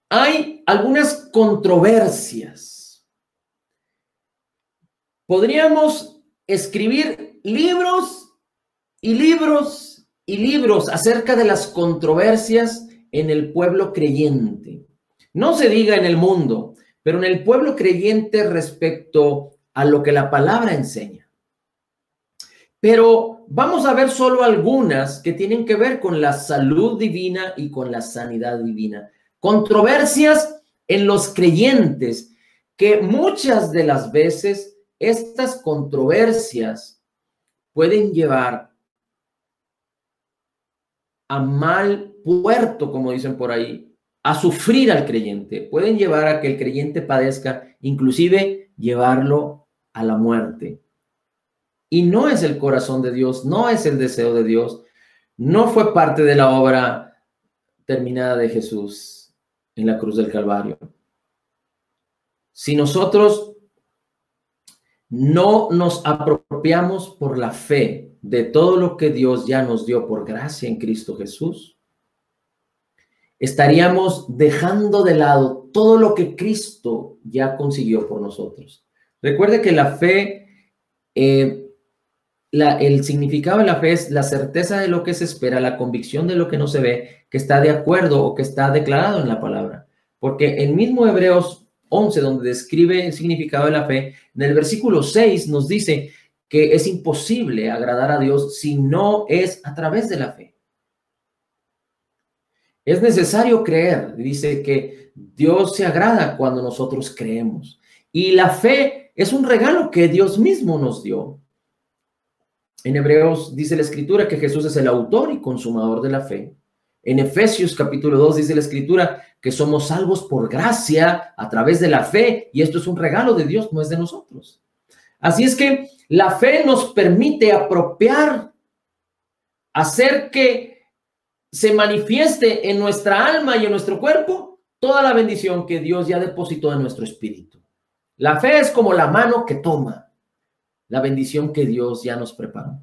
Hay algunas controversias. Podríamos escribir libros y libros y libros acerca de las controversias en el pueblo creyente. No se diga en el mundo, pero en el pueblo creyente respecto a lo que la palabra enseña. Pero vamos a ver solo algunas que tienen que ver con la salud divina y con la sanidad divina. Controversias en los creyentes, que muchas de las veces estas controversias pueden llevar a mal puerto, como dicen por ahí, a sufrir al creyente. Pueden llevar a que el creyente padezca, inclusive llevarlo a la muerte. Y no es el corazón de Dios, no es el deseo de Dios, no fue parte de la obra terminada de Jesús en la cruz del Calvario. Si nosotros no nos apropiamos por la fe de todo lo que Dios ya nos dio por gracia en Cristo Jesús, estaríamos dejando de lado todo lo que Cristo ya consiguió por nosotros. Recuerde que la fe, el significado de la fe es la certeza de lo que se espera, la convicción de lo que no se ve, que está de acuerdo o que está declarado en la palabra. Porque el mismo Hebreos 11, donde describe el significado de la fe, en el versículo 6 nos dice que es imposible agradar a Dios si no es a través de la fe. Es necesario creer. Dice que Dios se agrada cuando nosotros creemos. Y la fe es un regalo que Dios mismo nos dio. En Hebreos dice la Escritura que Jesús es el autor y consumador de la fe. En Efesios capítulo 2 dice la Escritura que somos salvos por gracia a través de la fe, y esto es un regalo de Dios, no es de nosotros. Así es que la fe nos permite apropiar, hacer que se manifieste en nuestra alma y en nuestro cuerpo toda la bendición que Dios ya depositó en nuestro espíritu. La fe es como la mano que toma la bendición que Dios ya nos preparó.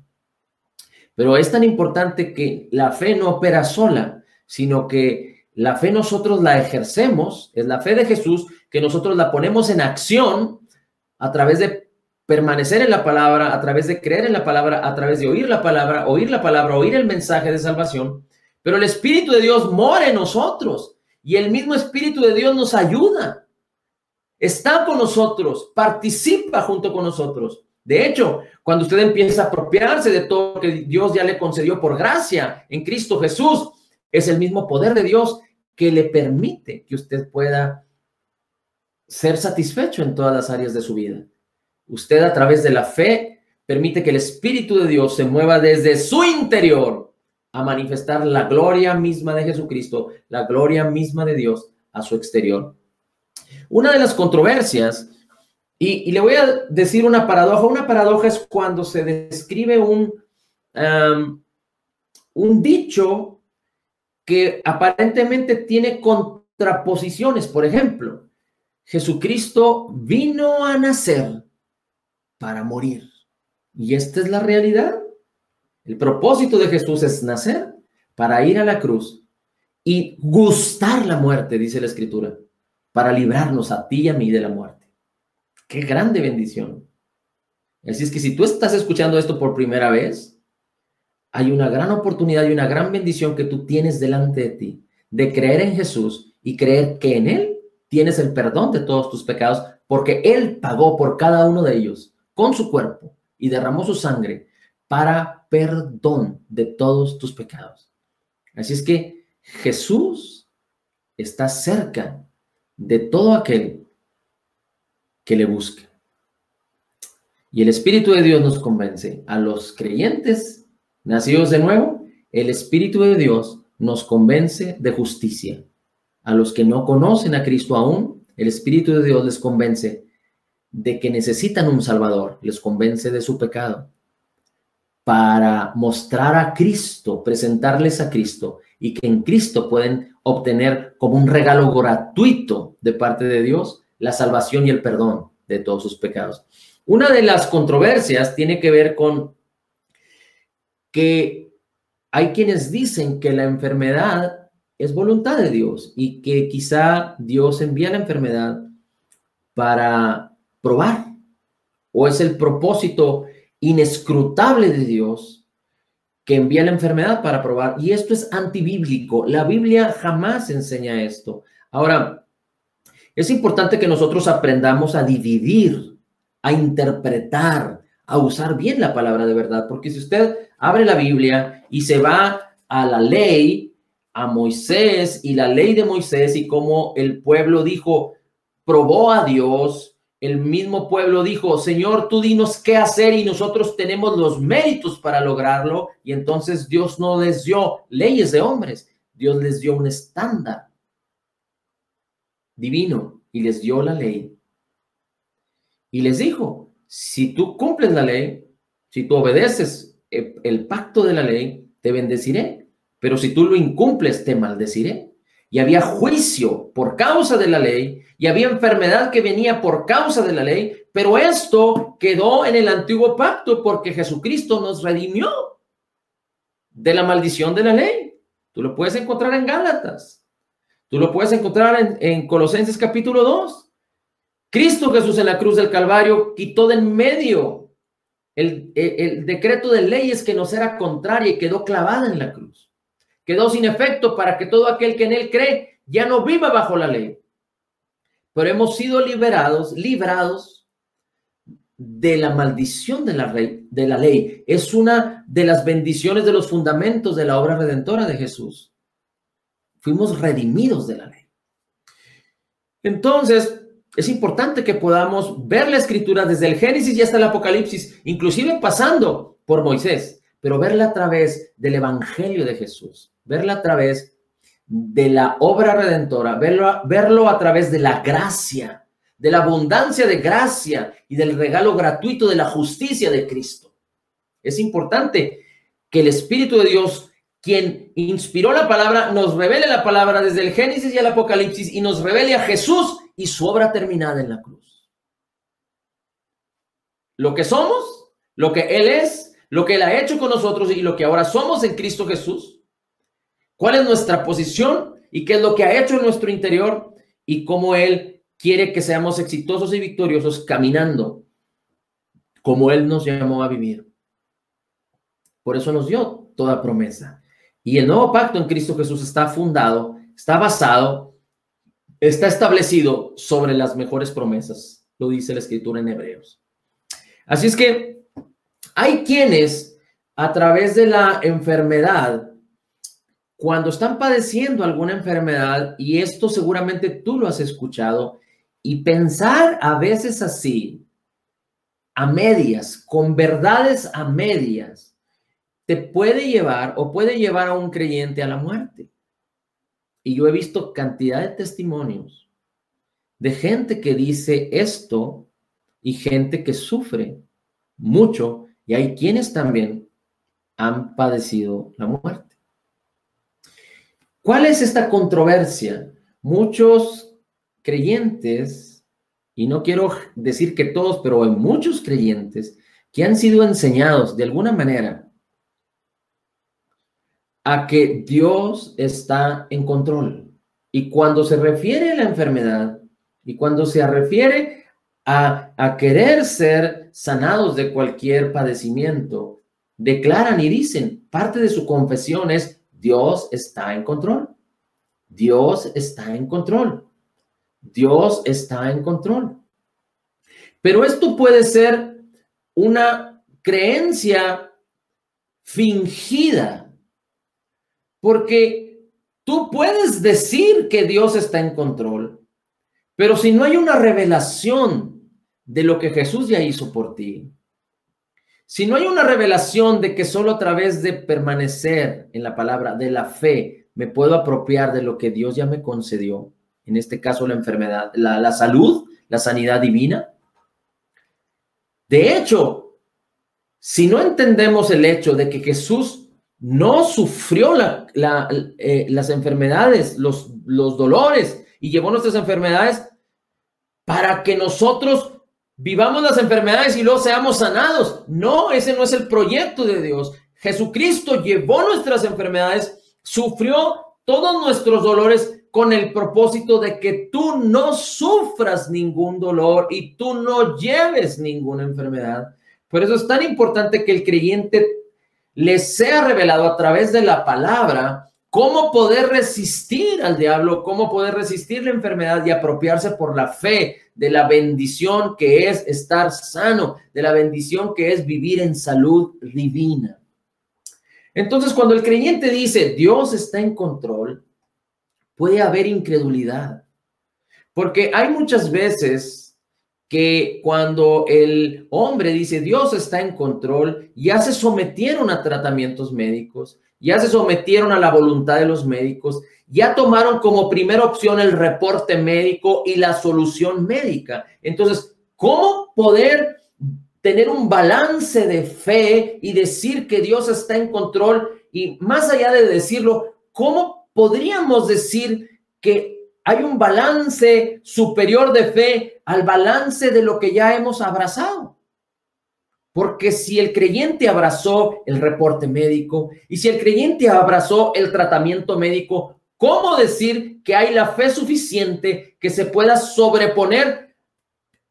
Pero es tan importante que la fe no opera sola, sino que la fe nosotros la ejercemos, es la fe de Jesús, que nosotros la ponemos en acción a través de permanecer en la palabra, a través de creer en la palabra, a través de oír la palabra, oír el mensaje de salvación. Pero el Espíritu de Dios mora en nosotros y el mismo Espíritu de Dios nos ayuda. Está con nosotros, participa junto con nosotros. De hecho, cuando usted empieza a apropiarse de todo lo que Dios ya le concedió por gracia en Cristo Jesús, es el mismo poder de Dios que le permite que usted pueda ser satisfecho en todas las áreas de su vida. Usted, a través de la fe, permite que el Espíritu de Dios se mueva desde su interior a manifestar la gloria misma de Jesucristo, la gloria misma de Dios a su exterior. Una de las controversias, y le voy a decir una paradoja es cuando se describe un dicho que aparentemente tiene contraposiciones. Por ejemplo, Jesucristo vino a nacer para morir. Y esta es la realidad. El propósito de Jesús es nacer para ir a la cruz y gustar la muerte, dice la Escritura, para librarnos a ti y a mí de la muerte. ¡Qué grande bendición! Así es que si tú estás escuchando esto por primera vez, hay una gran oportunidad y una gran bendición que tú tienes delante de ti, de creer en Jesús y creer que en Él tienes el perdón de todos tus pecados, porque Él pagó por cada uno de ellos con su cuerpo y derramó su sangre para perdón de todos tus pecados. Así es que Jesús está cerca de todo aquel que le busca. Y el Espíritu de Dios nos convence. A los creyentes nacidos de nuevo, el Espíritu de Dios nos convence de justicia. A los que no conocen a Cristo aún, el Espíritu de Dios les convence de que necesitan un Salvador, les convence de su pecado, para mostrar a Cristo, presentarles a Cristo, y que en Cristo pueden obtener como un regalo gratuito de parte de Dios la salvación y el perdón de todos sus pecados. Una de las controversias tiene que ver con que hay quienes dicen que la enfermedad es voluntad de Dios y que quizá Dios envía la enfermedad para probar, o es el propósito inescrutable de Dios que envía la enfermedad para probar. Y esto es antibíblico. La Biblia jamás enseña esto. Ahora, es importante que nosotros aprendamos a dividir, a interpretar, a usar bien la palabra de verdad, porque si usted abre la Biblia y se va a la ley, a Moisés y la ley de Moisés y cómo el pueblo dijo, probó a Dios, el mismo pueblo dijo, Señor, tú dinos qué hacer y nosotros tenemos los méritos para lograrlo. Y entonces Dios no les dio leyes de hombres, Dios les dio un estándar divino y les dio la ley. Y les dijo, si tú cumples la ley, si tú obedeces el pacto de la ley, te bendeciré. Pero si tú lo incumples, te maldeciré. Y había juicio por causa de la ley, y había enfermedad que venía por causa de la ley, pero esto quedó en el antiguo pacto porque Jesucristo nos redimió de la maldición de la ley. Tú lo puedes encontrar en Gálatas, tú lo puedes encontrar en Colosenses capítulo 2. Cristo Jesús en la cruz del Calvario quitó de en medio el decreto de leyes que nos era contraria y quedó clavada en la cruz. Quedó sin efecto para que todo aquel que en él cree ya no viva bajo la ley. Pero hemos sido librados de la maldición de la ley. Es una de las bendiciones de los fundamentos de la obra redentora de Jesús. Fuimos redimidos de la ley. Entonces, es importante que podamos ver la escritura desde el Génesis y hasta el Apocalipsis, inclusive pasando por Moisés, pero verla a través del Evangelio de Jesús, verla a través de la obra redentora, verlo a través de la gracia, de la abundancia de gracia y del regalo gratuito de la justicia de Cristo. Es importante que el Espíritu de Dios, quien inspiró la palabra, nos revele la palabra desde el Génesis y el Apocalipsis y nos revele a Jesús y su obra terminada en la cruz. Lo que somos, lo que Él es, lo que Él ha hecho con nosotros y lo que ahora somos en Cristo Jesús. ¿Cuál es nuestra posición y qué es lo que ha hecho en nuestro interior y cómo Él quiere que seamos exitosos y victoriosos caminando como Él nos llamó a vivir? Por eso nos dio toda promesa. Y el nuevo pacto en Cristo Jesús está fundado, está basado, está establecido sobre las mejores promesas. Lo dice la Escritura en Hebreos. Así es que hay quienes a través de la enfermedad, cuando están padeciendo alguna enfermedad, y esto seguramente tú lo has escuchado, y pensar a veces así, a medias, con verdades a medias, te puede llevar o puede llevar a un creyente a la muerte. Y yo he visto cantidad de testimonios de gente que dice esto y gente que sufre mucho, y hay quienes también han padecido la muerte. ¿Cuál es esta controversia? Muchos creyentes, y no quiero decir que todos, pero hay muchos creyentes que han sido enseñados de alguna manera a que Dios está en control. Y cuando se refiere a la enfermedad y cuando se refiere a querer ser sanados de cualquier padecimiento, declaran y dicen, parte de su confesión es, Dios está en control. Dios está en control. Dios está en control. Pero esto puede ser una creencia fingida, porque tú puedes decir que Dios está en control, pero si no hay una revelación de lo que Jesús ya hizo por ti, si no hay una revelación de que solo a través de permanecer en la palabra de la fe me puedo apropiar de lo que Dios ya me concedió, en este caso la enfermedad, la salud, la sanidad divina. De hecho, si no entendemos el hecho de que Jesús no sufrió las enfermedades, los dolores, y llevó nuestras enfermedades para que nosotros vivamos las enfermedades y luego seamos sanados. No, ese no es el proyecto de Dios. Jesucristo llevó nuestras enfermedades, sufrió todos nuestros dolores con el propósito de que tú no sufras ningún dolor y tú no lleves ninguna enfermedad. Por eso es tan importante que el creyente le sea revelado a través de la palabra cómo poder resistir al diablo, cómo poder resistir la enfermedad y apropiarse por la fe de la bendición que es estar sano, de la bendición que es vivir en salud divina. Entonces, cuando el creyente dice Dios está en control, puede haber incredulidad, porque hay muchas veces que cuando el hombre dice Dios está en control, ya se sometieron a tratamientos médicos, ya se sometieron a la voluntad de los médicos, ya tomaron como primera opción el reporte médico y la solución médica. Entonces, ¿cómo poder tener un balance de fe y decir que Dios está en control? Y más allá de decirlo, ¿cómo podríamos decir que hay un balance superior de fe al balance de lo que ya hemos abrazado? Porque si el creyente abrazó el reporte médico y si el creyente abrazó el tratamiento médico, ¿cómo decir que hay la fe suficiente que se pueda sobreponer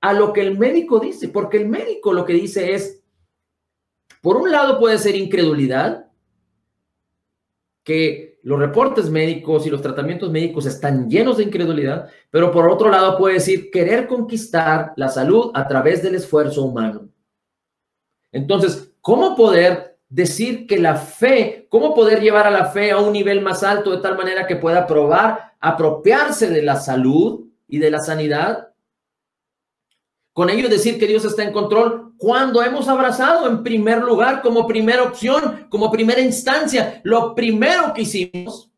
a lo que el médico dice? Porque el médico lo que dice es, por un lado puede ser incredulidad, que los reportes médicos y los tratamientos médicos están llenos de incredulidad, pero por otro lado puede decir querer conquistar la salud a través del esfuerzo humano. Entonces, ¿cómo poder decir que la fe, cómo poder llevar a la fe a un nivel más alto de tal manera que pueda apropiarse de la salud y de la sanidad? Con ello decir que Dios está en control cuando hemos abrazado en primer lugar, como primera opción, como primera instancia, lo primero que hicimos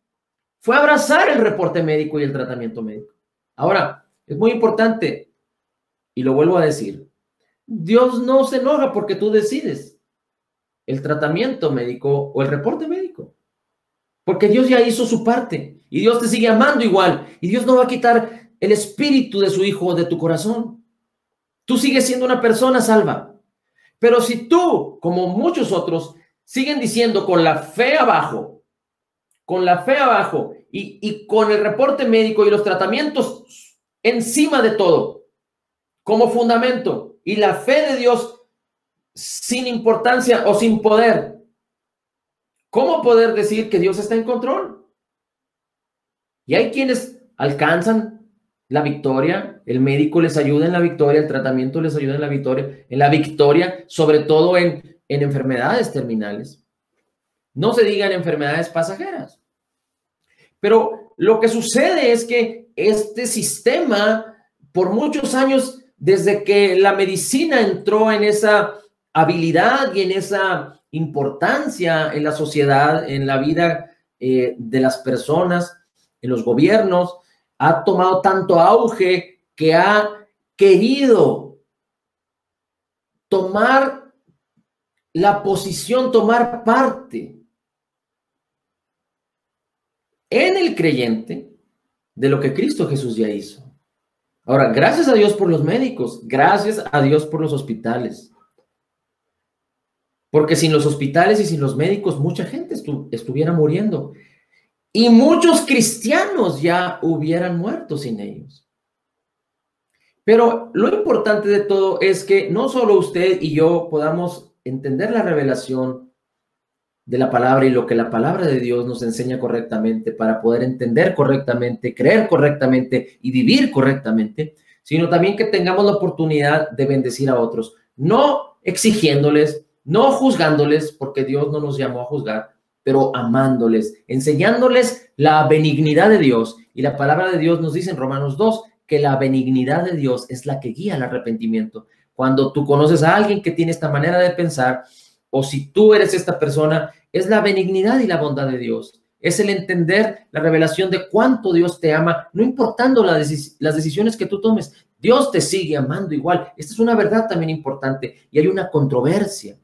fue abrazar el reporte médico y el tratamiento médico. Ahora, es muy importante, y lo vuelvo a decir, Dios no se enoja porque tú decides el tratamiento médico o el reporte médico, porque Dios ya hizo su parte y Dios te sigue amando igual, y Dios no va a quitar el espíritu de su Hijo de tu corazón. Tú sigues siendo una persona salva. Pero si tú, como muchos otros, siguen diciendo con la fe abajo y con el reporte médico y los tratamientos encima de todo, como fundamento, y la fe de Dios sin importancia o sin poder, ¿cómo poder decir que Dios está en control? Y hay quienes alcanzan la victoria, el médico les ayuda en la victoria, el tratamiento les ayuda en la victoria, sobre todo en enfermedades terminales. No se digan enfermedades pasajeras. Pero lo que sucede es que este sistema, por muchos años, desde que la medicina entró en esa habilidad y en esa importancia en la sociedad, en la vida de las personas, en los gobiernos, ha tomado tanto auge que ha querido tomar la posición, tomar parte en el creyente de lo que Cristo Jesús ya hizo. Ahora, gracias a Dios por los médicos, gracias a Dios por los hospitales. Porque sin los hospitales y sin los médicos, mucha gente estuviera muriendo. Y muchos cristianos ya hubieran muerto sin ellos. Pero lo importante de todo es que no solo usted y yo podamos entender la revelación de la palabra y lo que la palabra de Dios nos enseña correctamente para poder entender correctamente, creer correctamente y vivir correctamente, sino también que tengamos la oportunidad de bendecir a otros, no exigiéndoles, no juzgándoles, porque Dios no nos llamó a juzgar, pero amándoles, enseñándoles la benignidad de Dios. Y la palabra de Dios nos dice en Romanos 2 que la benignidad de Dios es la que guía al arrepentimiento. Cuando tú conoces a alguien que tiene esta manera de pensar, o si tú eres esta persona, es la benignidad y la bondad de Dios. Es el entender la revelación de cuánto Dios te ama, no importando las decisiones que tú tomes. Dios te sigue amando igual. Esta es una verdad también importante. Y hay una controversia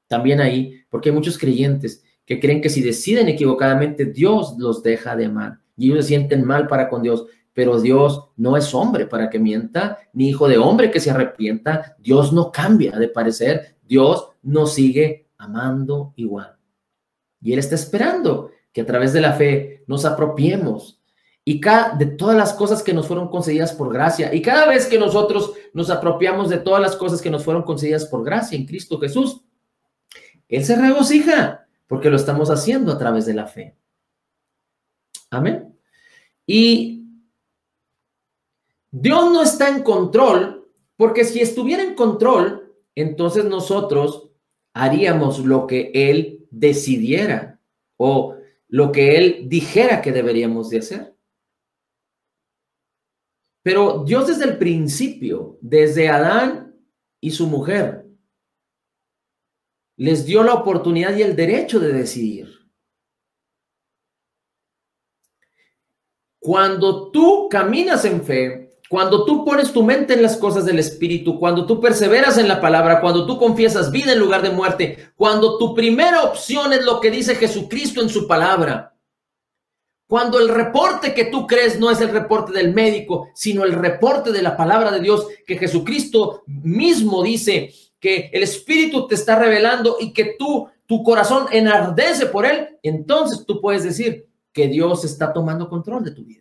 también ahí, porque hay muchos creyentes que creen que si deciden equivocadamente, Dios los deja de amar y ellos se sienten mal para con Dios, pero Dios no es hombre para que mienta, ni hijo de hombre que se arrepienta. Dios no cambia de parecer, Dios nos sigue amando igual. Y Él está esperando que a través de la fe nos apropiemos de todas las cosas que nos fueron concedidas por gracia. Y cada vez que nosotros nos apropiamos de todas las cosas que nos fueron concedidas por gracia en Cristo Jesús, Él se regocija porque lo estamos haciendo a través de la fe. Amén. Y Dios no está en control, porque si estuviera en control, entonces nosotros haríamos lo que Él decidiera o lo que Él dijera que deberíamos de hacer. Pero Dios desde el principio, desde Adán y su mujer, les dio la oportunidad y el derecho de decidir. Cuando tú caminas en fe, cuando tú pones tu mente en las cosas del Espíritu, cuando tú perseveras en la palabra, cuando tú confiesas vida en lugar de muerte, cuando tu primera opción es lo que dice Jesucristo en su palabra, cuando el reporte que tú crees no es el reporte del médico, sino el reporte de la palabra de Dios, que Jesucristo mismo dice que el Espíritu te está revelando y que tu corazón enardece por él, entonces tú puedes decir que Dios está tomando control de tu vida.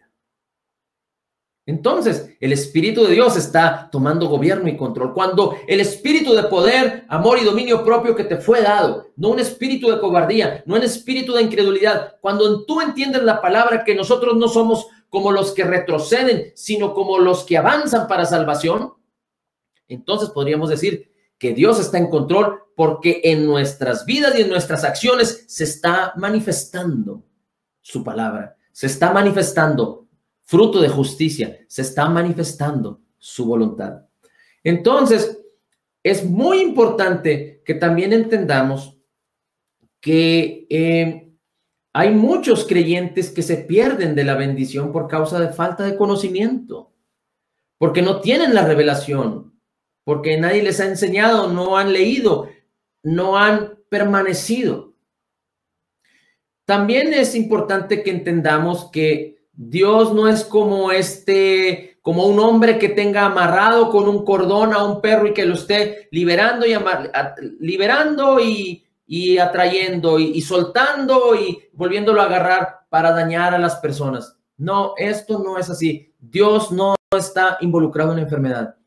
Entonces, el Espíritu de Dios está tomando gobierno y control. Cuando el espíritu de poder, amor y dominio propio que te fue dado, no un espíritu de cobardía, no un espíritu de incredulidad, cuando tú entiendes la palabra que nosotros no somos como los que retroceden, sino como los que avanzan para salvación, entonces podríamos decir que Dios está en control porque en nuestras vidas y en nuestras acciones se está manifestando su palabra, se está manifestando fruto de justicia, se está manifestando su voluntad. Entonces, es muy importante que también entendamos que hay muchos creyentes que se pierden de la bendición por causa de falta de conocimiento, porque no tienen la revelación, porque nadie les ha enseñado, no han leído, no han permanecido. También es importante que entendamos que Dios no es como un hombre que tenga amarrado con un cordón a un perro y que lo esté liberando y atrayendo y soltando y volviéndolo a agarrar para dañar a las personas. No, esto no es así. Dios no está involucrado en la enfermedad.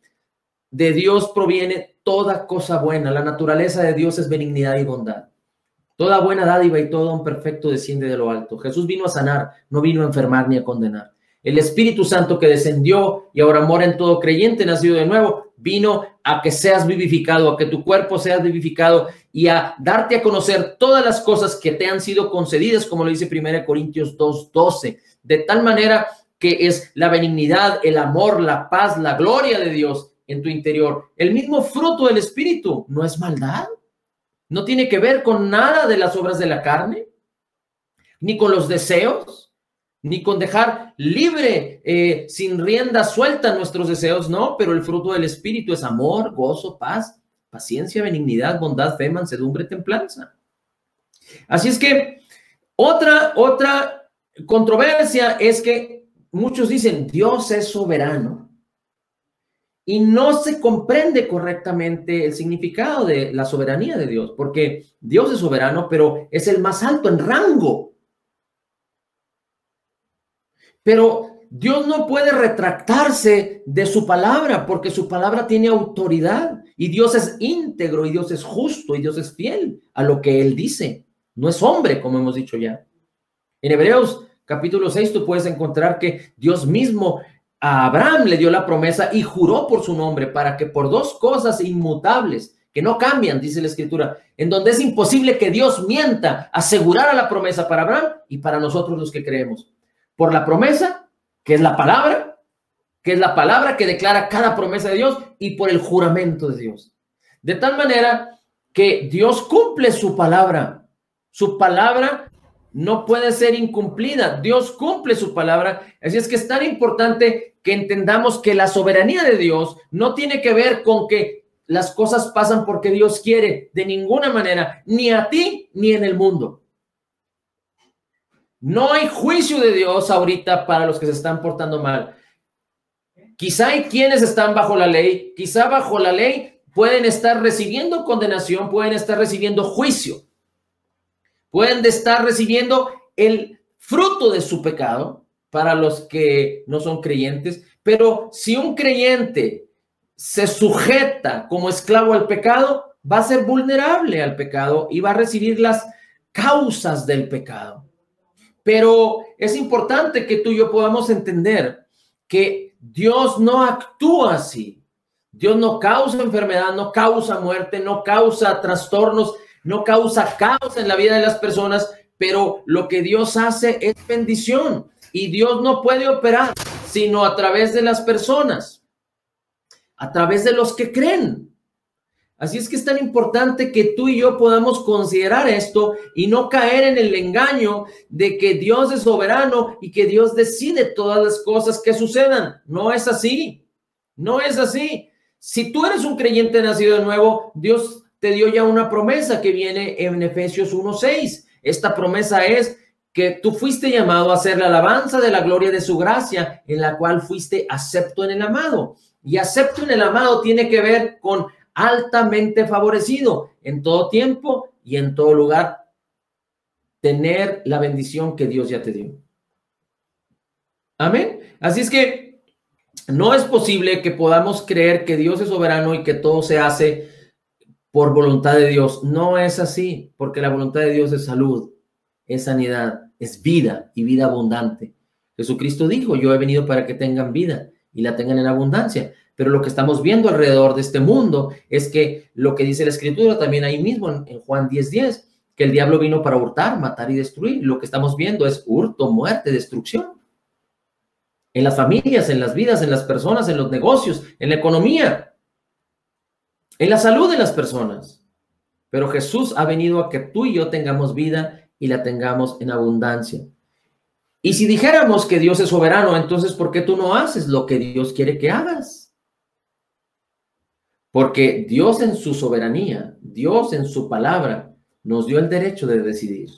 De Dios proviene toda cosa buena. La naturaleza de Dios es benignidad y bondad. Toda buena dádiva y todo don perfecto desciende de lo alto. Jesús vino a sanar, no vino a enfermar ni a condenar. El Espíritu Santo que descendió y ahora mora en todo creyente nacido de nuevo, vino a que seas vivificado, a que tu cuerpo sea vivificado y a darte a conocer todas las cosas que te han sido concedidas, como lo dice 1 Corintios 2:12, de tal manera que es la benignidad, el amor, la paz, la gloria de Dios en tu interior. El mismo fruto del Espíritu no es maldad. No tiene que ver con nada de las obras de la carne, ni con los deseos, ni con dejar libre, sin rienda suelta nuestros deseos, no, pero el fruto del Espíritu es amor, gozo, paz, paciencia, benignidad, bondad, fe, mansedumbre, templanza. Así es que otra controversia es que muchos dicen, Dios es soberano. Y no se comprende correctamente el significado de la soberanía de Dios, porque Dios es soberano, pero es el más alto en rango. Pero Dios no puede retractarse de su palabra, porque su palabra tiene autoridad. Y Dios es íntegro, y Dios es justo, y Dios es fiel a lo que Él dice. No es hombre, como hemos dicho ya. En Hebreos capítulo 6 tú puedes encontrar que Dios mismo a Abraham le dio la promesa y juró por su nombre para que por dos cosas inmutables, que no cambian, dice la Escritura, en donde es imposible que Dios mienta, asegurara la promesa para Abraham y para nosotros los que creemos. Por la promesa, que es la palabra que declara cada promesa de Dios, y por el juramento de Dios. De tal manera que Dios cumple su palabra. Su palabra no puede ser incumplida. Dios cumple su palabra. Así es que es tan importante que entendamos que la soberanía de Dios no tiene que ver con que las cosas pasan porque Dios quiere, de ninguna manera, ni a ti ni en el mundo. No hay juicio de Dios ahorita para los que se están portando mal. Quizá hay quienes están bajo la ley, quizá bajo la ley pueden estar recibiendo condenación, pueden estar recibiendo juicio. Pueden estar recibiendo el fruto de su pecado para los que no son creyentes, pero si un creyente se sujeta como esclavo al pecado, va a ser vulnerable al pecado y va a recibir las causas del pecado. Pero es importante que tú y yo podamos entender que Dios no actúa así. Dios no causa enfermedad, no causa muerte, no causa trastornos, no causa caos en la vida de las personas, pero lo que Dios hace es bendición y Dios no puede operar sino a través de las personas, a través de los que creen. Así es que es tan importante que tú y yo podamos considerar esto y no caer en el engaño de que Dios es soberano y que Dios decide todas las cosas que sucedan. No es así, no es así. Si tú eres un creyente nacido de nuevo, Dios te dio ya una promesa que viene en Efesios 1:6. Esta promesa es que tú fuiste llamado a hacer la alabanza de la gloria de su gracia, en la cual fuiste acepto en el amado. Y acepto en el amado tiene que ver con altamente favorecido en todo tiempo y en todo lugar. Tener la bendición que Dios ya te dio. Amén. Así es que no es posible que podamos creer que Dios es soberano y que todo se hace por voluntad de Dios. No es así, porque la voluntad de Dios es salud, es sanidad, es vida y vida abundante. Jesucristo dijo, yo he venido para que tengan vida y la tengan en abundancia. Pero lo que estamos viendo alrededor de este mundo es que lo que dice la Escritura también ahí mismo en Juan 10:10, que el diablo vino para hurtar, matar y destruir. Lo que estamos viendo es hurto, muerte, destrucción. En las familias, en las vidas, en las personas, en los negocios, en la economía, en la salud de las personas. Pero Jesús ha venido a que tú y yo tengamos vida y la tengamos en abundancia. Y si dijéramos que Dios es soberano, entonces ¿por qué tú no haces lo que Dios quiere que hagas? Porque Dios en su soberanía, Dios en su palabra, nos dio el derecho de decidir.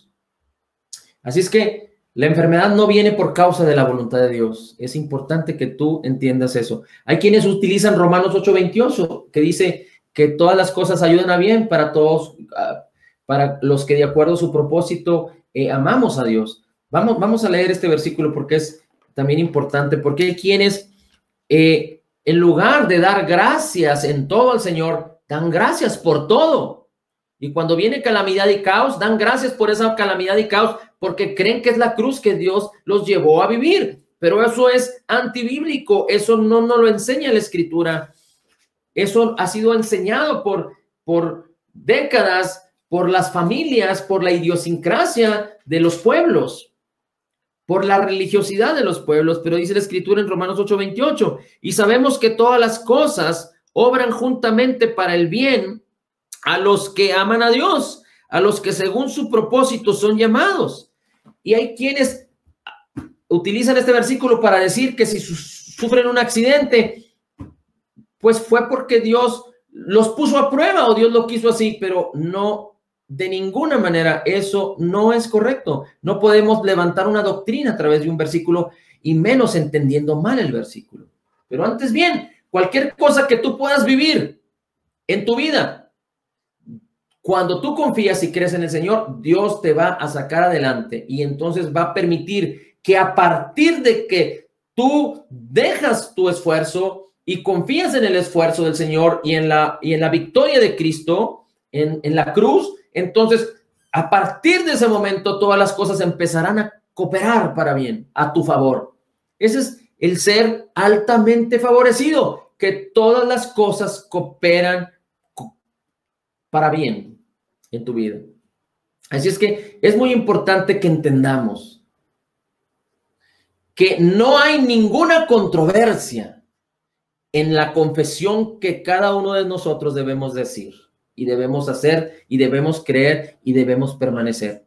Así es que la enfermedad no viene por causa de la voluntad de Dios. Es importante que tú entiendas eso. Hay quienes utilizan Romanos 8:28, que dice que todas las cosas ayudan a bien para todos, para los que de acuerdo a su propósito amamos a Dios. Vamos a leer este versículo porque es también importante, porque hay quienes en lugar de dar gracias en todo al Señor, dan gracias por todo. Y cuando viene calamidad y caos, dan gracias por esa calamidad y caos porque creen que es la cruz que Dios los llevó a vivir. Pero eso es antibíblico, eso no nos lo enseña la Escritura. Eso ha sido enseñado por décadas, por las familias, por la idiosincrasia de los pueblos, por la religiosidad de los pueblos. Pero dice la Escritura en Romanos 8:28, y sabemos que todas las cosas obran juntamente para el bien a los que aman a Dios, a los que según su propósito son llamados. Y hay quienes utilizan este versículo para decir que si sufren un accidente, pues fue porque Dios los puso a prueba o Dios lo quiso así, pero no, de ninguna manera eso no es correcto. No podemos levantar una doctrina a través de un versículo y menos entendiendo mal el versículo. Pero antes bien, cualquier cosa que tú puedas vivir en tu vida, cuando tú confías y crees en el Señor, Dios te va a sacar adelante y entonces va a permitir que a partir de que tú dejas tu esfuerzo y confías en el esfuerzo del Señor y en la victoria de Cristo en la cruz, entonces a partir de ese momento todas las cosas empezarán a cooperar para bien, a tu favor. Ese es el ser altamente favorecido, que todas las cosas cooperan para bien en tu vida. Así es que es muy importante que entendamos que no hay ninguna controversia en la confesión que cada uno de nosotros debemos decir y debemos hacer y debemos creer y debemos permanecer.